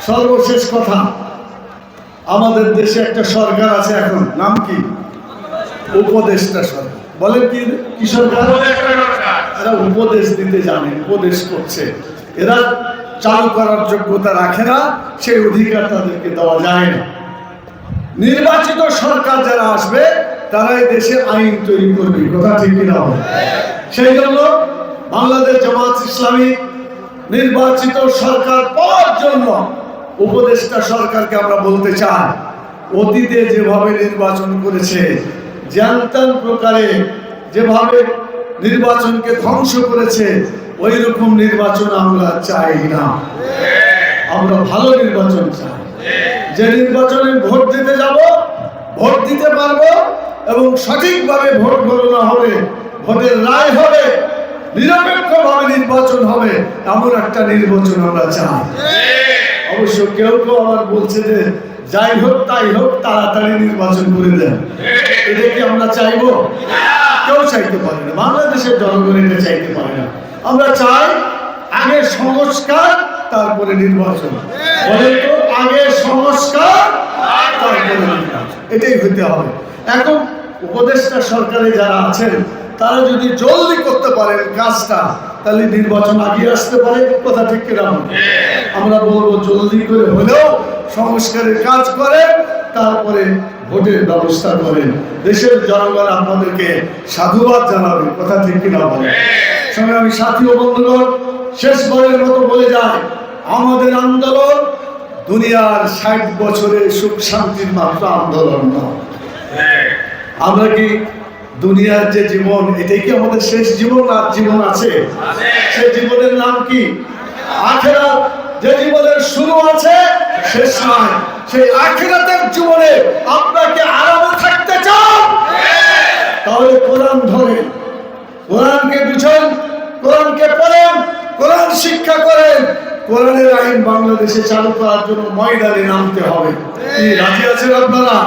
সর্বশেষ কথা, আমাদের দেশে একটা সরকার আছে এখন, নাম কি? উপদেষ্টা সরকার। বলেন কি সরকার? এরা উপদেশ দিতে জানে, উপদেশ করছে। এরা চালু করার যোগ্যতা রাখে না, সেই অধিকার তাদেরকে দেওয়া যায় না। নির্বাচিত সরকার যারা আসবে তারাই দেশে আইন তৈরি করবে, কথা ঠিক কিনা? সেই জন্য বাংলাদেশ জামাত ইসলামী নির্বাচিত সরকার পাওয়ার জন্য উপদেষ্টা সরকারকে আমরা বলতে চাই, অতীতে যেভাবে নির্বাচন করেছে, জানতাম প্রকারে যেভাবে নির্বাচনকে ধ্বংস করেছে, ওই রকম নির্বাচন আমরা চাই না। আমরা ভালো নির্বাচন চাই, যে নির্বাচনে ভোট দিতে যাব, ভোট দিতে পারবো এবং সঠিকভাবে ভোট গণনা হবে, ভোটের রায় হবে, নিরপেক্ষভাবে নির্বাচন হবে, এমন একটা নির্বাচন আমরা চাই। অবশ্য কেউ কেউ আবার বলছে যে যাই হোক তাই হোক, তাড়াতাড়ি নির্বাচন করে দেন। এটা কি আমরা চাইবো? কেউ চাইতে পারে না, বাংলাদেশের জনগণ এটা চাইতে পারে না। আমরা চাই আগে সংস্কার, তারপরে নির্বাচন। বলেন তো, আগে সংস্কার তারপরে নির্বাচন, এটাই হইতে হবে। এখন উপদেষ্টা সরকারে যারা আছেন তারা যদি জলদি করতে পারেন কাজটা, তাহলে নির্বাচন আগে আসতে পারে, কথা ঠিক কিনা? আমরা বলবো জলদি করে হলেও সংস্কারের কাজ করে, তারপরে ভোটের ব্যবস্থা করেন। দেশের জনগণ আপনাদেরকে সাধুবাদ জানাবে, কথা ঠিক কিনা? সঙ্গে আমি সাথী ও বন্ধুগণ শেষবারের মতো বলে যাই, আমাদের আন্দোলন দুনিয়ার 60 বছরের সুখ শান্তির মাত্র আন্দোলন নয়। আমরা কি দুনিয়ার যে জীবন, এটাই কি আমাদের শেষ জীবন? আর জীবন আছে, সেই জীবনের নাম কি? আখিরাত। যে জীবনের শুরু আছে শেষ নাই, সেই আখিরাতের জীবনে আপনাকে আরামে থাকতে চান, তাহলে কোরআন ধরেন, কোরআনকে বুঝেন, কোরআনকে পড়েন, কোরআন শিক্ষা করেন। কোরআনের আইন বাংলাদেশে চালু করার জন্য ময়দানে নামতে হবে। কি রাজি আছেন আপনারা?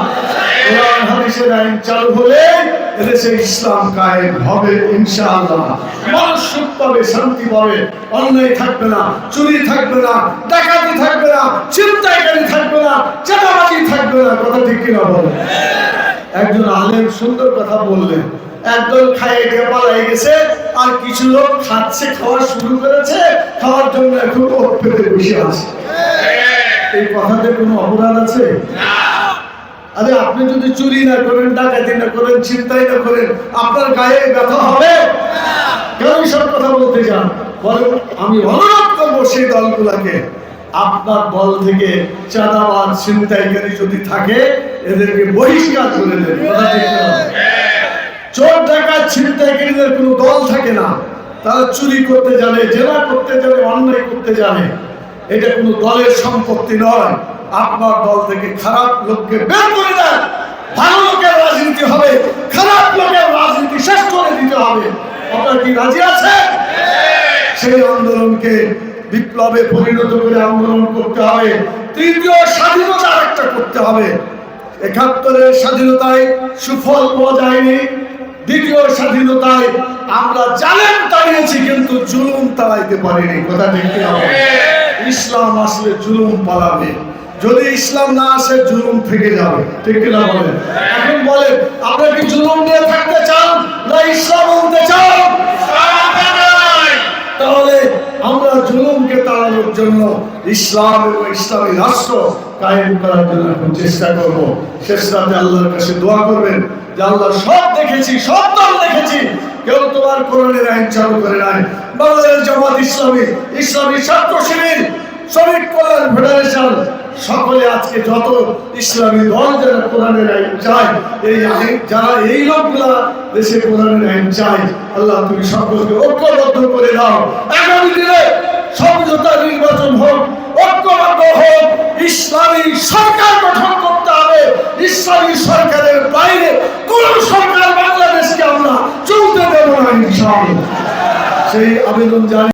কোরআন হাদিসের আইন চালু হলে এদেশে ইসলাম কায়েম হবে ইনশাআল্লাহ। মানুষ সুখ পাবে, শান্তি পাবে, অন্যায় থাকবে না, চুরি থাকবে না, ডাকাতি থাকবে না, ছিনতাইকারী থাকবে না, চাঁদাবাজি থাকবে না, কথা ঠিক কিনা বলেন? একজন আলেম সুন্দর কথা বললেন, একদল খাইয়ে পালাই গেছে, আর কিছু লোক খাচ্ছে, খাওয়া শুরু করেছে, খাওয়ার জন্য এখন ওট পেতে বসে আছে। এই কথাতে কোনো অপরাধ আছে? আরে আপনি যদি চুরি না করেন, ডাকাতি না করেন, ছিনতাই না করেন, আপনার গায়ে ব্যথা হবে? কেন সব কথা বলতে চান? বলেন, আমি অনুরোধ করবো সেই দলগুলাকে, আপনার দল থেকে চাঁদাবাজ ছিনতাইকারী যদি থাকে, এদেরকে বহিষ্কার করে দেন। চোর ডাকাত ছিনতাইকারীদের কোনো দল থাকে না, তারা চুরি করতে জানে, জেনা করতে জানে, অন্যায় করতে জানে। এটা কোনো দলের সম্পত্তি নয়। আপনার দল থেকে খারাপ লোককে বের করে দেন, ভালো লোকের রাজনীতি হবে, খারাপ লোকের রাজনীতি শেষ করে দিতে হবে। আপনারা কি রাজি আছেন? সেই আন্দোলনকে বিপ্লবে পরিণত করে আন্দোলন করতে হবে। তৃতীয় স্বাধীনতা একটা করতে হবে। ৭১-এর স্বাধীনতায় সুফল পাওয়া যায়নি, দ্বিতীয় স্বাধীনতায় আমরা জালেম তাড়িয়েছি, কিন্তু জুলুম তাড়াইতে পারিনি, কথা ঠিক কিনা? ইসলাম আসলে জুলুম পালাবে, যদি ইসলাম না আসে জুলুম থেকে যাবে, ঠিক কিনা বলেন? এখন বলেন, আপনারা কি জুলুম নিয়ে থাকতে চান না ইসলাম আনতে চান? তাহলে আমরা জুলুমকে তাড়ানোর জন্য ইসলাম এবং ইসলামী রাষ্ট্র কায়েম করার জন্য এখন চেষ্টা করবো। শেষ রাতে আল্লাহর কাছে দোয়া করবেন যে আল্লাহ, সব দেখেছি, সব দল দেখেছি, কেউ তোমার কোরআনের আইন চালু করে নাই। বাংলাদেশ জামাত ইসলামী, ইসলামী ছাত্র শিবির, শ্রমিক কল্যাণ ফেডারেশন, সকলে আজকে যত ইসলামী দল যারা কোরআনের আইন চায়, এই আইন যারা এই লোকগুলা দেশে কোরআনের আইন চায়, আল্লাহ তুমি সকলকে ঐক্যবদ্ধ করে দাও। আগামী দিনে সমঝোতা নির্বাচন হোক, ঐক্যবদ্ধ হোক, ইসলামী সরকার গঠন করতে হবে। ইসলামী সরকারের বাইরে কোন সরকার বাংলাদেশকে আমরা চলতে দেব না ইনশাআল্লাহ। সেই আবেদন জানি।